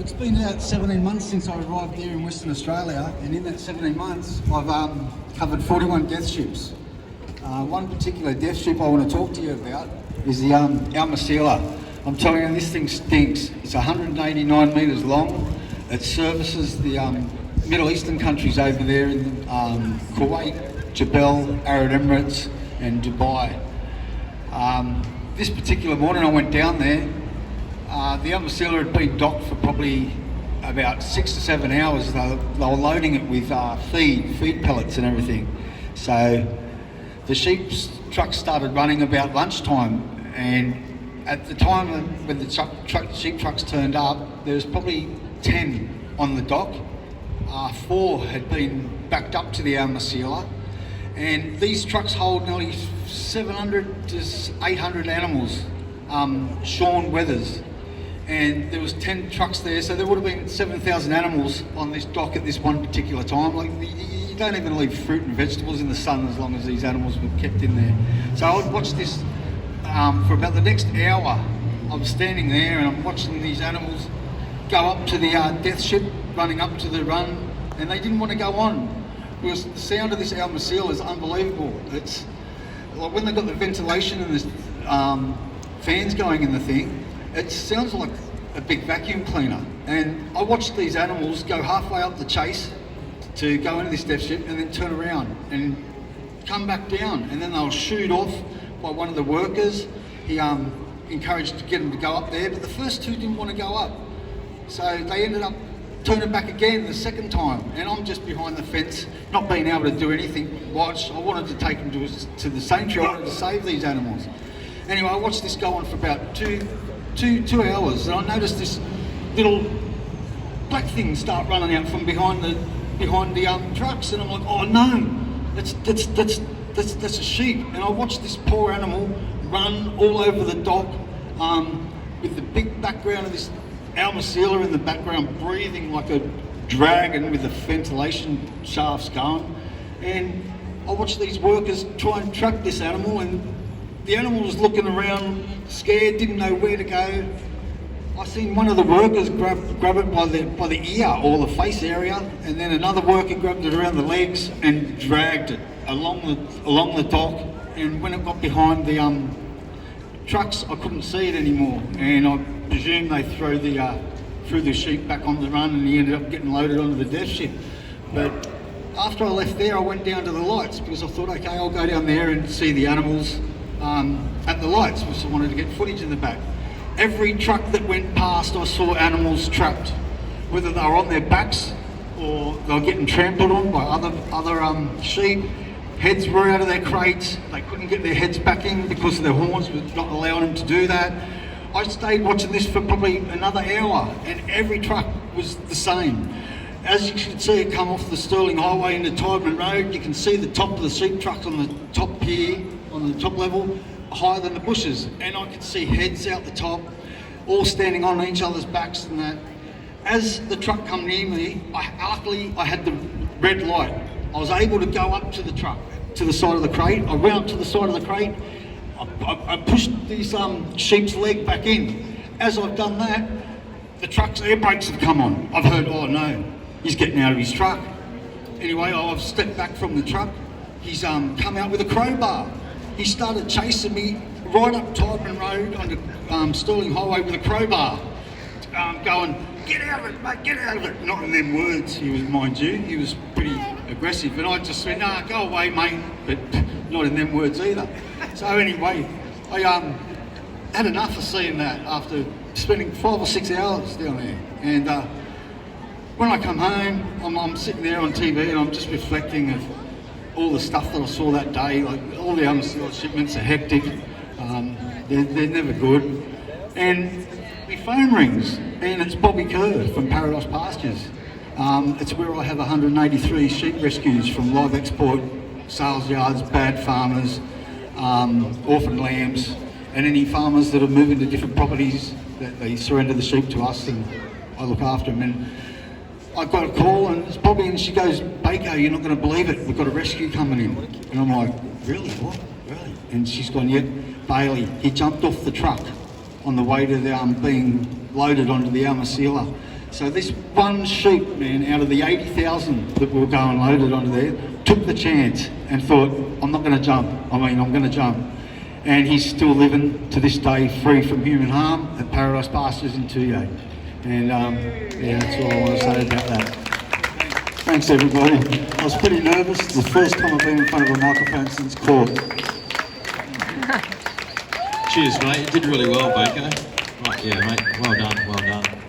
It's been about 17 months since I arrived here in Western Australia, and in that 17 months I've covered 41 death ships. One particular death ship I want to talk to you about is the N.A.R.D. I'm telling you, this thing stinks. It's 189 metres long. It services the Middle Eastern countries over there in Kuwait, Jebel, Arab Emirates and Dubai. This particular morning I went down there. The N.A.R.D. had been docked for probably about 6 to 7 hours. They were loading it with feed pellets and everything. So the trucks started running about lunchtime, and at the time when the sheep trucks turned up, there was probably 10 on the dock. 4 had been backed up to the N.A.R.D. and these trucks hold nearly 700 to 800 animals, shorn wethers. And there was 10 trucks there, so there would have been 7,000 animals on this dock at this one particular time. Like, you don't even leave fruit and vegetables in the sun as long as these animals were kept in there. So I would watch this for about the next hour. I'm standing there and I'm watching these animals go up to the death ship, running up to the run, and they didn't want to go on because the sound of this N.A.R.D. is unbelievable. It's like when they've got the ventilation and the fans going in the thing, it sounds like a big vacuum cleaner. And I watched these animals go halfway up the chase to go into this death ship and then turn around and come back down, and then they'll shoot off by one of the workers. He encouraged to get them to go up there, but the first 2 didn't want to go up. So they ended up turning back again the second time, and I'm just behind the fence, not being able to do anything, watch. I wanted to take them to the sanctuary. I wanted to save these animals. Anyway, I watched this go on for about two hours, and I noticed this little black thing start running out from behind the trucks, and I'm like, oh no, that's a sheep. And I watched this poor animal run all over the dock with the big background of this N.A.R.D. in the background, breathing like a dragon with the ventilation shafts going. And I watched these workers try and trap this animal, and the animal was looking around, scared, didn't know where to go. I seen one of the workers grab it by the ear or the face area, and then another worker grabbed it around the legs and dragged it along the dock. And when it got behind the trucks, I couldn't see it anymore, and I presume they threw the sheep back on the run, and he ended up getting loaded onto the death ship. But after I left there, I went down to the lights because I thought, okay, I'll go down there and see the animals at the lights, because I wanted to get footage in the back. Every truck that went past, I saw animals trapped, whether they were on their backs or they were getting trampled on by other sheep. Heads were out of their crates. They couldn't get their heads back in because of their horns were not allowing them to do that. I stayed watching this for probably another hour, and every truck was the same. As you can see it come off the Stirling Highway into Todman Road, you can see the top of the sheep trucks on the top pier, on the top level, higher than the bushes, and I could see heads out the top, all standing on each other's backs and that. As the truck come near me, luckily I had the red light. I was able to go up to the truck, to the side of the crate. I went up to the side of the crate, I pushed this sheep's leg back in. As I've done that, the truck's air brakes have come on. I've heard, oh no, he's getting out of his truck. Anyway, I've stepped back from the truck. He's come out with a crowbar. He started chasing me right up Todman Road onto Stirling Highway with a crowbar, going, get out of it, mate, get out of it. Not in them words, mind you, he was pretty aggressive. And I just went, nah, go away, mate, but not in them words either. So anyway, I had enough of seeing that after spending 5 or 6 hours down there. And when I come home, I'm sitting there on TV and I'm just reflecting of all the stuff that I saw that day. Like, all the other shipments are hectic, they're never good. And my phone rings, and it's Bobby Kerr from Paradise Pastures. It's where I have 183 sheep rescues from live export, sales yards, bad farmers, orphan lambs, and any farmers that are moving to different properties that they surrender the sheep to us, and I look after them. And I got a call, and it's Bobby, and she goes, Baker, you're not going to believe it, we've got a rescue coming in. And I'm like, really, what, really? And she's gone, yeah, Bailey, he jumped off the truck on the way to the being loaded onto the N.A.R.D. So this one sheep, man, out of the 80,000 that were going loaded onto there, took the chance and thought, I'm not going to jump. I'm going to jump. And he's still living to this day free from human harm at Paradise Pastures in 2 And yeah, that's all I want to say about that. Thanks everybody. I was pretty nervous. It's the first time I've been in front of a microphone since court. Cheers, mate. You did really well, Baker. Right, yeah, mate. Well done, well done.